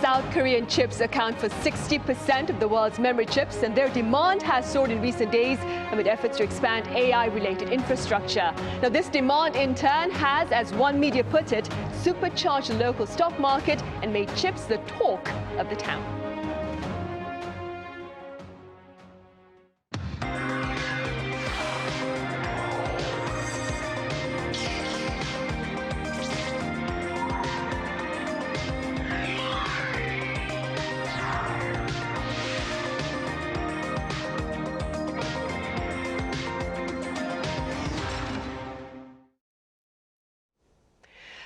South Korean chips account for 60% of the world's memory chips, and their demand has soared in recent days amid efforts to expand AI-related infrastructure. Now, this demand, in turn, has, as one media put it, supercharged the local stock market and made chips the talk of the town.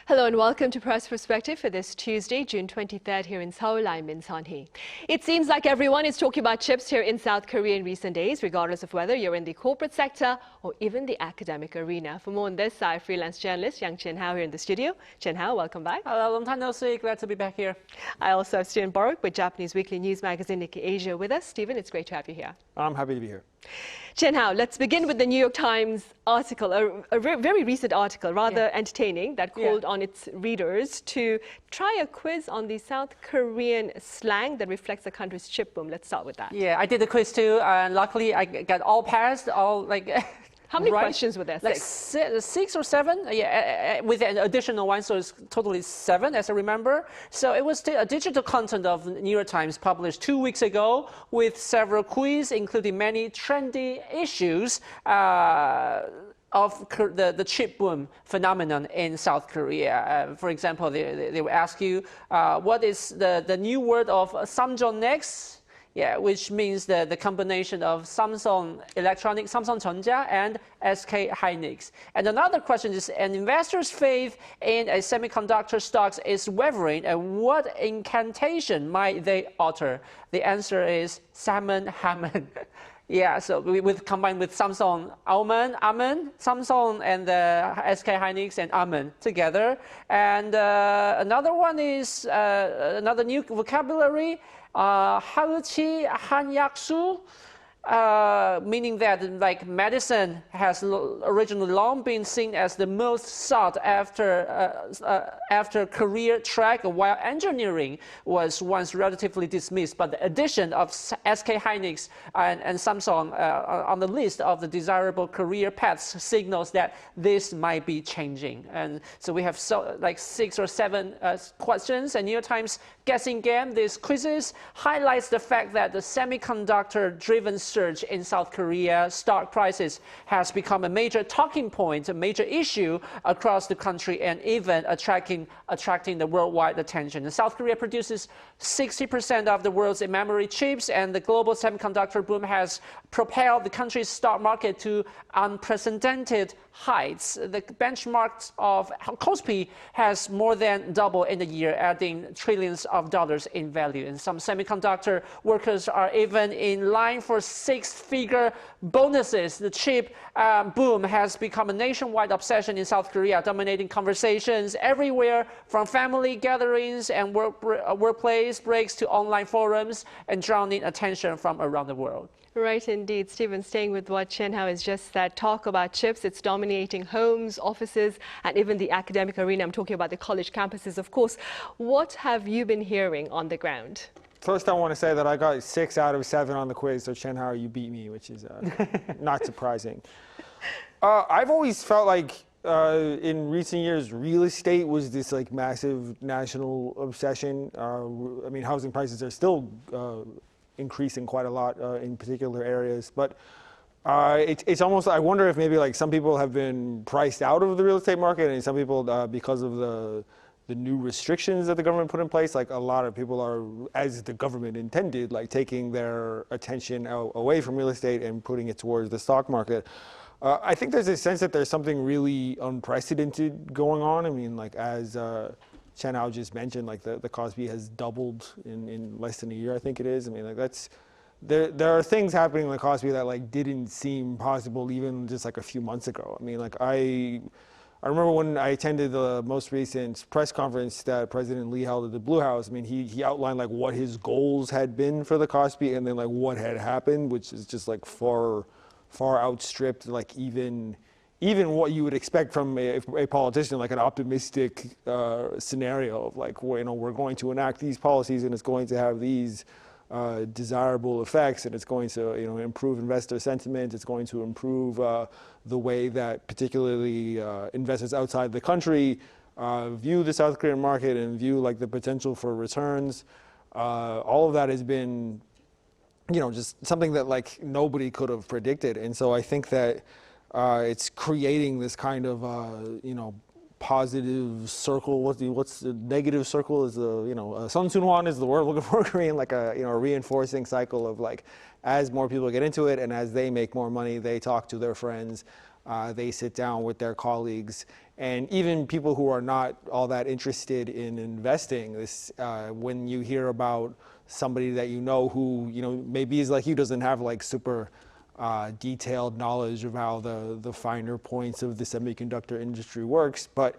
Hello and welcome to Press Perspective for this Tuesday, June 23rd here in Seoul. I'm Min Sun-hee. It seems like everyone is talking about chips here in South Korea in recent days, regardless of whether you're in the corporate sector or even the academic arena. For more on this, I freelance journalist Yang Chien-Hao here in the studio. Chien-Hao, welcome back. Hello, long time no see. Glad to be back here. I also have Steven Borowiec with Japanese weekly news magazine Nikkei Asia with us. Steven, it's great to have you here. I'm happy to be here. Chien-Hao, let's begin with the New York Times article, a very recent article, rather entertaining, that called on its readers to try a quiz on the South Korean slang that reflects the country's chip boom. Let's start with that. Yeah, I did the quiz too, and luckily I got all passed, all like... How many questions were there? Like six or seven? Yeah, with an additional one, so it's totally 7, as I remember. So it was a digital content of the New York Times published 2 weeks ago with several quizzes, including many trendy issues of the chip boom phenomenon in South Korea. For example, they will ask you, what is the new word of Samsung? Yeah, which means the combination of Samsung Electronics, Samsung Jeonja, and SK Hynix. And another question is, an investor's faith in a semiconductor stocks is wavering, and what incantation might they utter? The answer is salmon Hammond. Yeah, so combined with Samsung Amen, Samsung and SK Hynix and Amen together. And another one is another new vocabulary. 하의치 한약수, meaning that like medicine has originally long been seen as the most sought after career track, while engineering was once relatively dismissed. But the addition of SK Hynix and Samsung on the list of the desirable career paths signals that this might be changing. And so we have like 6 or 7 questions, and New York Times guessing game. These quizzes highlights the fact that the semiconductor-driven surge in South Korea stock prices has become a major talking point, a major issue across the country, and even attracting the worldwide attention. And South Korea produces 60% of the world's memory chips, and the global semiconductor boom has propelled the country's stock market to unprecedented heights. The benchmark of KOSPI has more than doubled in a year, adding trillions of dollars in value. And some semiconductor workers are even in line for 6-figure bonuses. The chip boom has become a nationwide obsession in South Korea, dominating conversations everywhere from family gatherings and workplace breaks to online forums, and drawing attention from around the world. Right, indeed. Stephen, staying with what Chien-Hao is just that talk about chips, it's dominating homes, offices, and even the academic arena. I'm talking about the college campuses, of course. What have you been hearing on the ground? First, I want to say that I got 6 out of 7 on the quiz, so Chien-Hao, you beat me, which is not surprising. I've always felt like in recent years, real estate was this like massive national obsession. I mean, housing prices are still increasing quite a lot in particular areas, but it's almost, I wonder if maybe like some people have been priced out of the real estate market, and some people because of the new restrictions that the government put in place, like a lot of people are, as the government intended, like taking their attention away from real estate and putting it towards the stock market. I think there's a sense that there's something really unprecedented going on. I mean, like as Chien-Hao just mentioned, like the KOSPI has doubled in less than a year, I think it is. I mean, like there are things happening in the KOSPI that like didn't seem possible even just like a few months ago. I mean, like I remember when I attended the most recent press conference that President Lee held at the Blue House. I mean, he outlined like what his goals had been for the KOSPI, and then like what had happened, which is just like far outstripped like even even what you would expect from a politician, like an optimistic scenario of like, well, we're going to enact these policies and it's going to have these desirable effects, and it's going to improve investor sentiment. It's going to improve the way that particularly investors outside the country view the South Korean market and view like the potential for returns. All of that has been, just something that like nobody could have predicted, and so I think that it's creating this kind of positive circle. What's the negative circle? Is the Sun Sun-hwan is the word looking for, Korean, like a reinforcing cycle of like, as more people get into it and as they make more money, they talk to their friends, they sit down with their colleagues, and even people who are not all that interested in investing. This when you hear about somebody that who maybe is like you, doesn't have like super detailed knowledge of how the finer points of the semiconductor industry works, but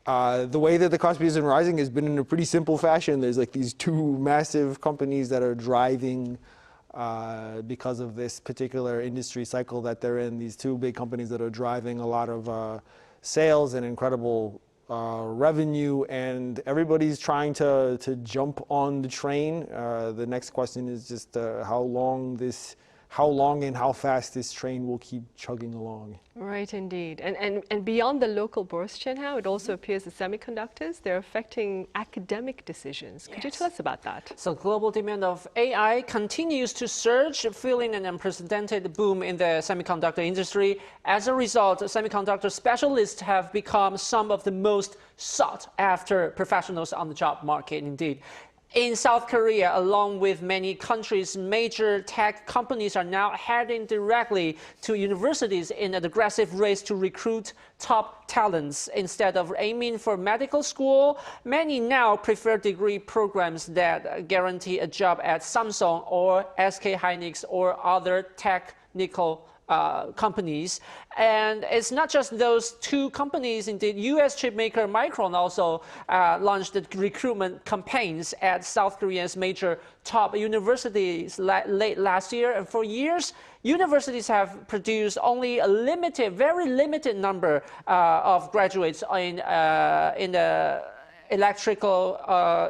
the way that the cost has been rising has been in a pretty simple fashion. There's like these two massive companies that are driving, because of this particular industry cycle that they're in, these two big companies that are driving a lot of sales and incredible revenue, and everybody's trying to jump on the train. The next question is just how long and how fast this train will keep chugging along. Right, indeed. And beyond the local bourse, Chien-Hao, it also appears that semiconductors, they're affecting academic decisions. Could you tell us about that? So global demand of AI continues to surge, fueling an unprecedented boom in the semiconductor industry. As a result, semiconductor specialists have become some of the most sought after professionals on the job market indeed. In South Korea, along with many countries, major tech companies are now heading directly to universities in an aggressive race to recruit top talents. Instead of aiming for medical school, many now prefer degree programs that guarantee a job at Samsung or SK Hynix or other technical companies. And it's not just those two companies. Indeed, U.S. chipmaker Micron also launched the recruitment campaigns at South Korea's major top universities late last year. And for years, universities have produced only a very limited number of graduates in the electrical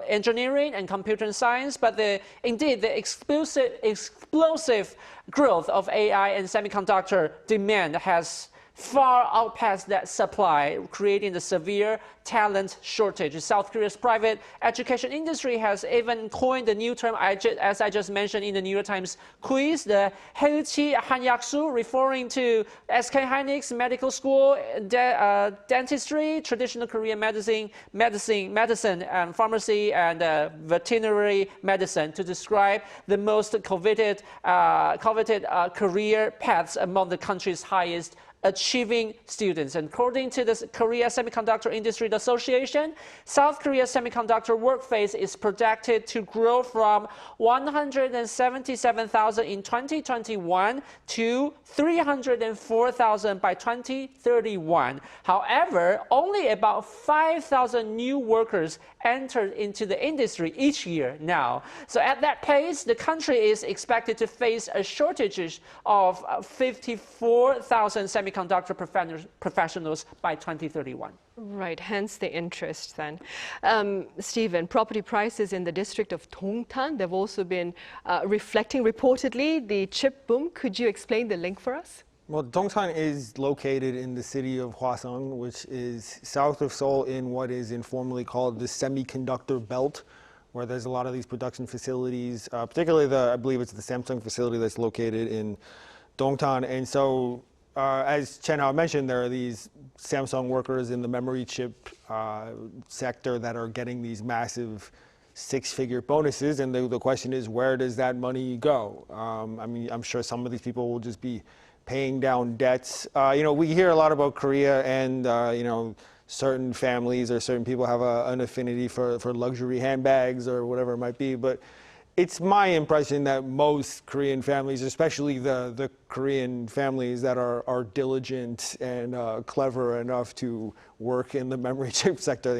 engineering and computer science, but indeed the explosive growth of AI and semiconductor demand has far outpaced that supply, creating a severe talent shortage. South Korea's private education industry has even coined the new term, as I just mentioned in the New York Times quiz, the 해의치 한약수, referring to SK Hynix medical school, dentistry, traditional Korean medicine, and pharmacy, and veterinary medicine, to describe the most coveted career paths among the country's highest achieving students. And according to the Korea Semiconductor Industry Association, South Korea's semiconductor workforce is projected to grow from 177,000 in 2021 to 304,000 by 2031. However, only about 5,000 new workers entered into the industry each year now. So at that pace, the country is expected to face a shortage of 54,000 semiconductor professionals by 2031. Right, hence the interest then. Steven, property prices in the district of Dongtan, they've also been reflecting reportedly the chip boom. Could you explain the link for us? Well, Dongtan is located in the city of Hwaseong, which is south of Seoul in what is informally called the Semiconductor Belt, where there's a lot of these production facilities, particularly I believe it's the Samsung facility that's located in Dongtan. And so, as Chien-Hao mentioned, there are these Samsung workers in the memory chip sector that are getting these massive six-figure bonuses, and the question is, where does that money go? I mean, I'm sure some of these people will just be paying down debts. We hear a lot about Korea, and certain families or certain people have an affinity for luxury handbags or whatever it might be, but it's my impression that most Korean families, especially the Korean families that are diligent and clever enough to work in the memory chip sector,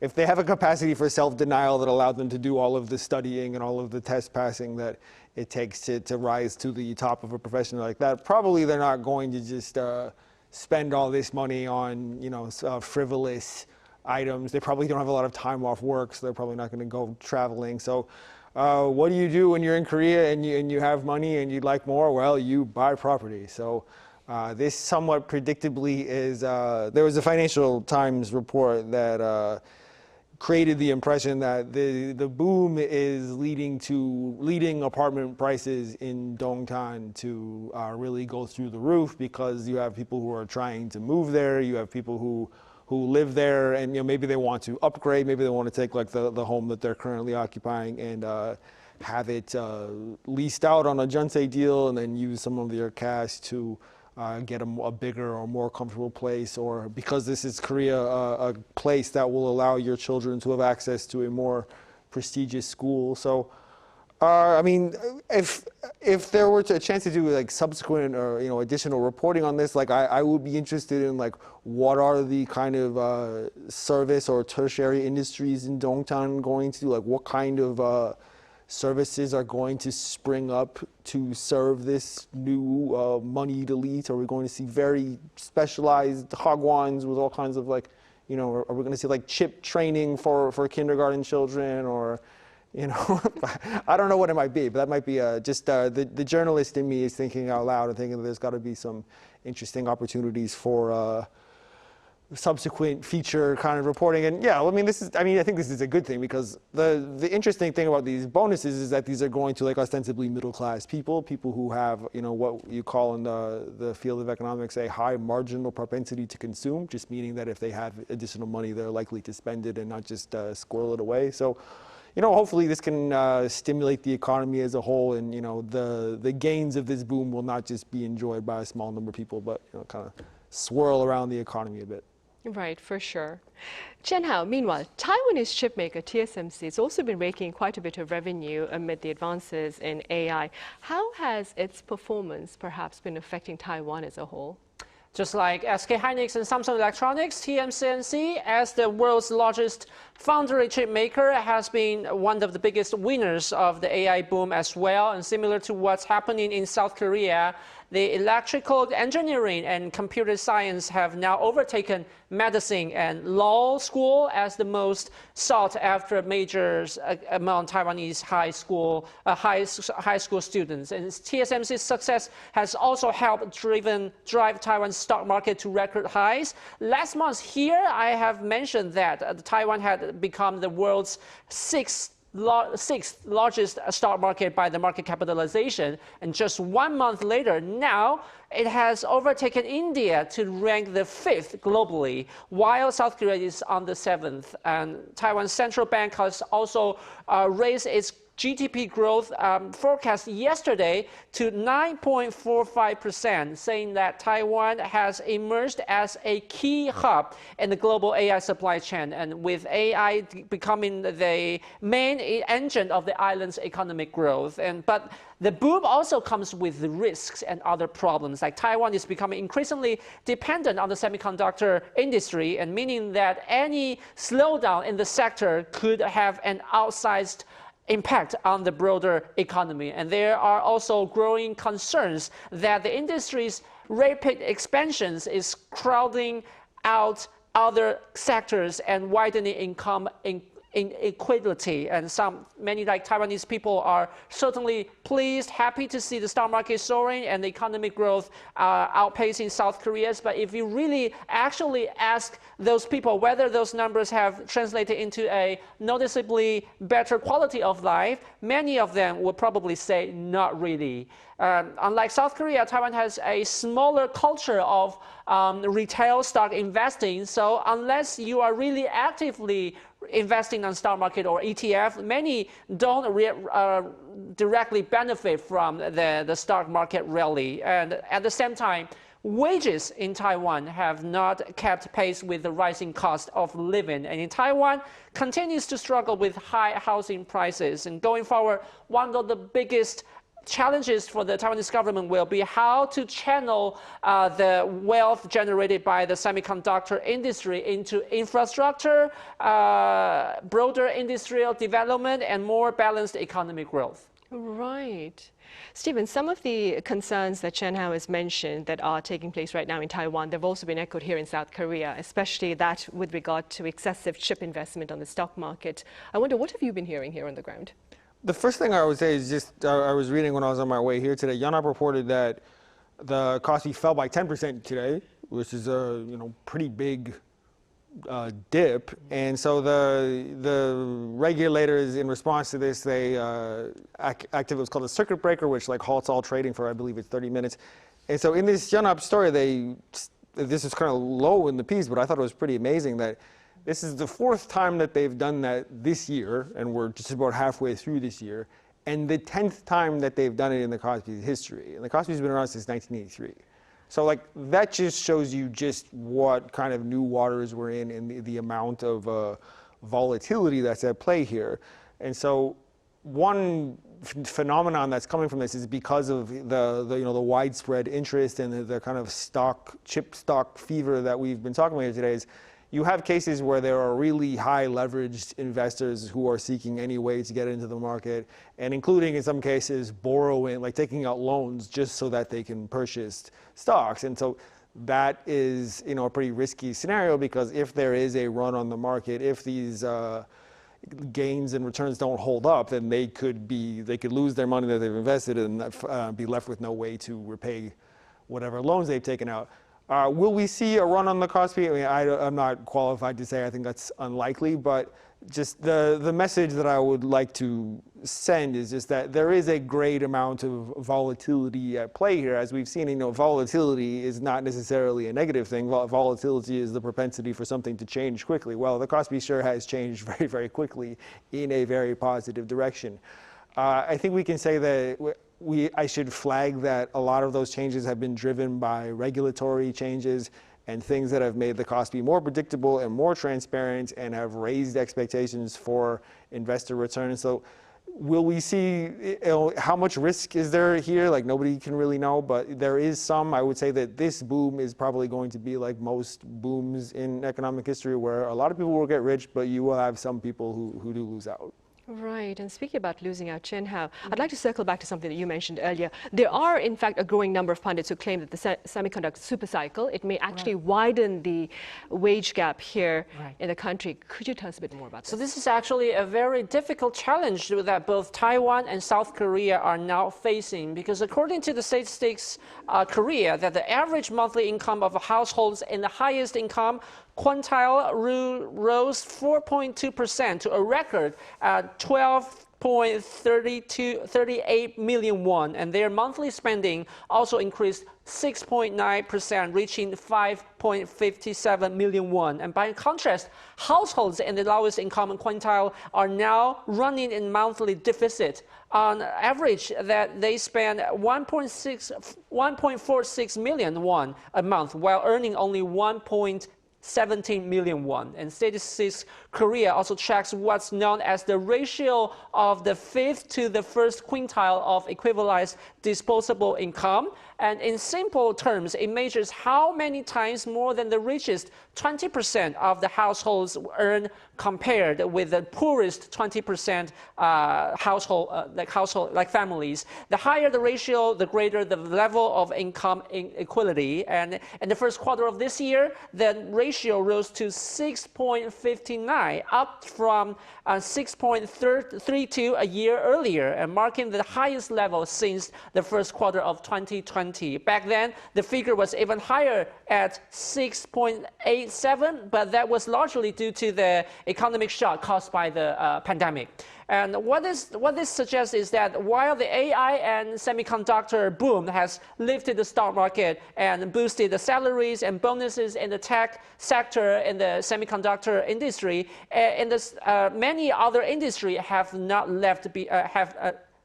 if they have a capacity for self-denial that allowed them to do all of the studying and all of the test passing that it takes to rise to the top of a profession like that, probably they're not going to just spend all this money on, frivolous items. They probably don't have a lot of time off work, so they're probably not going to go traveling. So what do you do when you're in Korea and you have money and you'd like more? Well, you buy property. So this somewhat predictably is, there was a Financial Times report that created the impression that the boom is leading apartment prices in Dongtan to really go through the roof, because you have people who are trying to move there, you have people who live there, and maybe they want to upgrade, maybe they want to take like the home that they're currently occupying and have it leased out on a jeonse deal, and then use some of their cash to get a bigger or more comfortable place, or because this is Korea, a place that will allow your children to have access to a more prestigious school. So, I mean, if there were a chance to do like subsequent or additional reporting on this, like I would be interested in like what are the kind of service or tertiary industries in Dongtan going to, like what kind of services are going to spring up to serve this new moneyed elite? Are we going to see very specialized hagwons with all kinds of like, are we going to see like chip training for kindergarten children, or, I don't know what it might be, but that might be just the journalist in me is thinking out loud and thinking that there's got to be some interesting opportunities for subsequent feature kind of reporting. And yeah, I mean, I think this is a good thing, because the interesting thing about these bonuses is that these are going to like ostensibly middle class people who have, what you call in the field of economics a high marginal propensity to consume, just meaning that if they have additional money, they're likely to spend it and not just squirrel it away. So, hopefully this can stimulate the economy as a whole, and the gains of this boom will not just be enjoyed by a small number of people, but kind of swirl around the economy a bit. Right, for sure. Chien-Hao, meanwhile, Taiwanese chipmaker TSMC has also been raking quite a bit of revenue amid the advances in AI. How has its performance perhaps been affecting Taiwan as a whole? Just like SK Hynix and Samsung Electronics, TSMC, as the world's largest foundry chip maker, has been one of the biggest winners of the AI boom as well. And similar to what's happening in South Korea, the electrical engineering and computer science have now overtaken medicine and law school as the most sought after majors among Taiwanese high school students. And TSMC's success has also helped drive Taiwan's stock market to record highs. Last month here, I have mentioned that Taiwan had become the world's sixth largest stock market by the market capitalization, and just 1 month later, now it has overtaken India to rank the 5th globally, while South Korea is on the 7th. And Taiwan's central bank has also raised its GDP growth forecast yesterday to 9.45%, saying that Taiwan has emerged as a key hub in the global AI supply chain, and with AI becoming the main engine of the island's economic growth. But the boom also comes with the risks and other problems, like Taiwan is becoming increasingly dependent on the semiconductor industry, and meaning that any slowdown in the sector could have an outsized impact on the broader economy. And there are also growing concerns that the industry's rapid expansions is crowding out other sectors and widening income inequality. And many like Taiwanese people are certainly pleased, happy to see the stock market soaring and the economic growth outpacing South Korea's. But if you really actually ask those people whether those numbers have translated into a noticeably better quality of life, many of them would probably say not really. Unlike South Korea, Taiwan has a smaller culture of retail stock investing. So unless you are really actively investing on stock market or ETF, many don't directly benefit from the stock market rally. And at the same time, wages in Taiwan have not kept pace with the rising cost of living. And in Taiwan, continues to struggle with high housing prices. And going forward, one of the biggest challenges for the Taiwanese government will be how to channel the wealth generated by the semiconductor industry into infrastructure, broader industrial development, and more balanced economic growth. Right. Stephen, some of the concerns that Chien-Hao has mentioned that are taking place right now in Taiwan, they've also been echoed here in South Korea, especially that with regard to excessive chip investment on the stock market. I wonder, what have you been hearing here on the ground? The first thing I would say is just, I was reading when I was on my way here today, Yonhap reported that the Kospi fell by 10% today, which is a pretty big dip, and so the regulators, in response to this, they active what's called a circuit breaker, which halts all trading for, I believe it's 30 minutes. And so in this Yonhap story, this is kind of low in the piece, but I thought it was pretty amazing that this is the 4th time that they've done that this year, and we're just about halfway through this year, and the 10th time that they've done it in the Kospi's history. And the Kospi's been around since 1983. So that just shows you just what kind of new waters we're in and the amount of volatility that's at play here. And so one phenomenon that's coming from this is because of the widespread interest and the kind of chip stock fever that we've been talking about here today is you have cases where there are really high leveraged investors who are seeking any way to get into the market, and including in some cases borrowing, taking out loans just so that they can purchase stocks. And so that is a pretty risky scenario, because if there is a run on the market, if these gains and returns don't hold up, then they could lose their money that they've invested and be left with no way to repay whatever loans they've taken out. Will we see a run on the Kospi? I mean, I'm not qualified to say. I think that's unlikely, but just the message that I would like to send is just that there is a great amount of volatility at play here. As we've seen, volatility is not necessarily a negative thing. Volatility is the propensity for something to change quickly. Well, the Kospi sure has changed very, very quickly in a very positive direction. I think we can say that I should flag that a lot of those changes have been driven by regulatory changes and things that have made the Kospi more predictable and more transparent and have raised expectations for investor returns. So will we see, how much risk is there here? Nobody can really know, but there is some. I would say that this boom is probably going to be like most booms in economic history, where a lot of people will get rich, but you will have some people who do lose out. Right, and speaking about losing out, Chien-Hao, I'd like to circle back to something that you mentioned earlier. There are, in fact, a growing number of pundits who claim that the semiconductor supercycle, it may actually widen the wage gap here in the country. Could you tell us a bit more about this? So this is actually a very difficult challenge that both Taiwan and South Korea are now facing, because according to the Statistics Korea, that the average monthly income of households in the highest income quintile rose 4.2% to a record 12.38 million won, and their monthly spending also increased 6.9%, reaching 5.57 million won. And by contrast, households in the lowest income quintile are now running in monthly deficit. On average, that they spend 1.46 million won a month, while earning only 1.17 million won. And Statistics Korea also tracks what's known as the ratio of the 5th to the 1st quintile of equivalized disposable income. And in simple terms, it measures how many times more than the richest 20% of the households earn compared with the poorest 20% like families. The higher the ratio, the greater the level of income inequality. And in the first quarter of this year, the ratio rose to 6.59, up from 6.32 a year earlier, and marking the highest level since the first quarter of 2020. Back then, the figure was even higher at 6.87, but that was largely due to the economic shock caused by the pandemic. And what this suggests is that while the AI and semiconductor boom has lifted the stock market and boosted the salaries and bonuses in the tech sector in the semiconductor industry, many other industries have not left.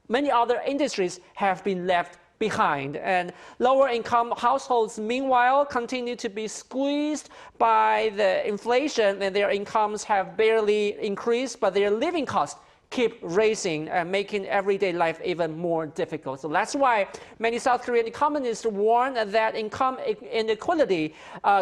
Many other industries have been left behind, and lower income households meanwhile continue to be squeezed by the inflation, and their incomes have barely increased, but their living costs keep raising and making everyday life even more difficult. So that's why many South Korean economists warn that income inequality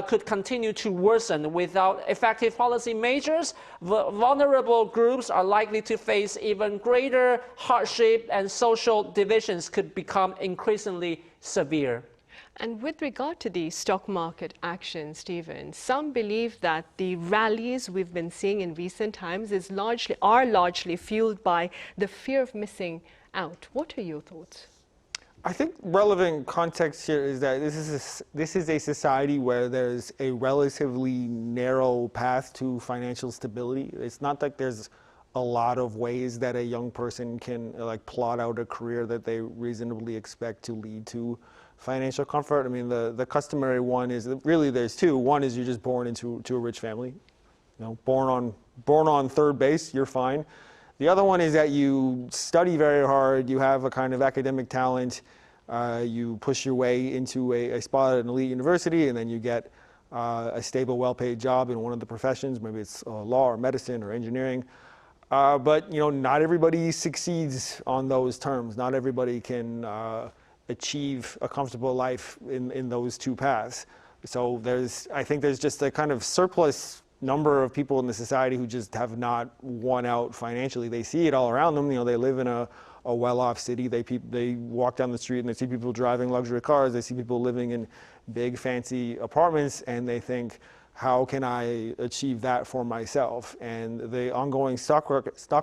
could continue to worsen without effective policy measures. Vulnerable groups are likely to face even greater hardship, and social divisions could become increasingly severe. And with regard to the stock market action, Stephen, some believe that the rallies we've been seeing in recent times are largely fueled by the fear of missing out. What are your thoughts? I think relevant context here is that this is a society where there's a relatively narrow path to financial stability. It's not like there's a lot of ways that a young person can plot out a career that they reasonably expect to lead to financial comfort. I mean, the customary one is really there's two. One is you're just born into a rich family, born on third base, you're fine. The other one is that you study very hard, you have a kind of academic talent, you push your way into a spot at an elite university, and then you get a stable, well-paid job in one of the professions. Maybe it's law or medicine or engineering. But not everybody succeeds on those terms. Not everybody can achieve a comfortable life in those two paths. So I think there's just a kind of surplus number of people in the society who just have not won out financially. They see it all around them. They live in a well-off city. They walk down the street and they see people driving luxury cars. They see people living in big fancy apartments, and they think, how can I achieve that for myself? And the ongoing stock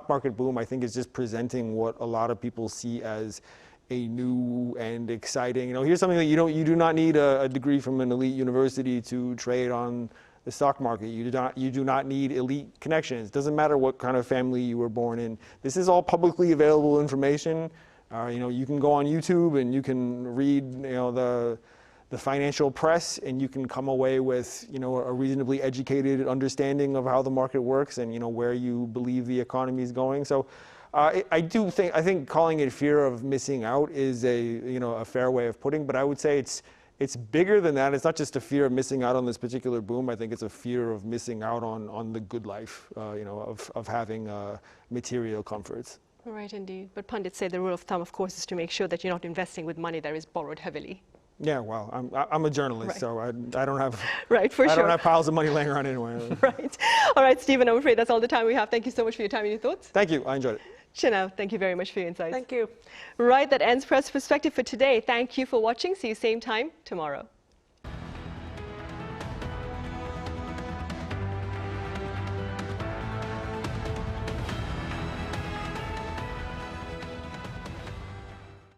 market boom, I think, is just presenting what a lot of people see as a new and exciting. Here's something that you do not need a degree from an elite university to trade on the stock market. You do not need elite connections. It doesn't matter what kind of family you were born in. This is all publicly available information. You can go on YouTube and you can read the financial press, and you can come away with a reasonably educated understanding of how the market works and where you believe the economy is going. So I think calling it fear of missing out is a fair way of putting, but I would say it's bigger than that. It's not just a fear of missing out on this particular boom. I think it's a fear of missing out on the good life, of having material comforts. Right, indeed. But pundits say the rule of thumb, of course, is to make sure that you're not investing with money that is borrowed heavily. Yeah, well, I'm a journalist, right. So I don't have right, for I sure. don't have piles of money laying around anywhere. Right. All right, Stephen, I'm afraid that's all the time we have. Thank you so much for your time and your thoughts. Thank you. I enjoyed it. Chien-Hao, thank you very much for your insights. Thank you. Right, that ends Press Perspective for today. Thank you for watching. See you same time tomorrow.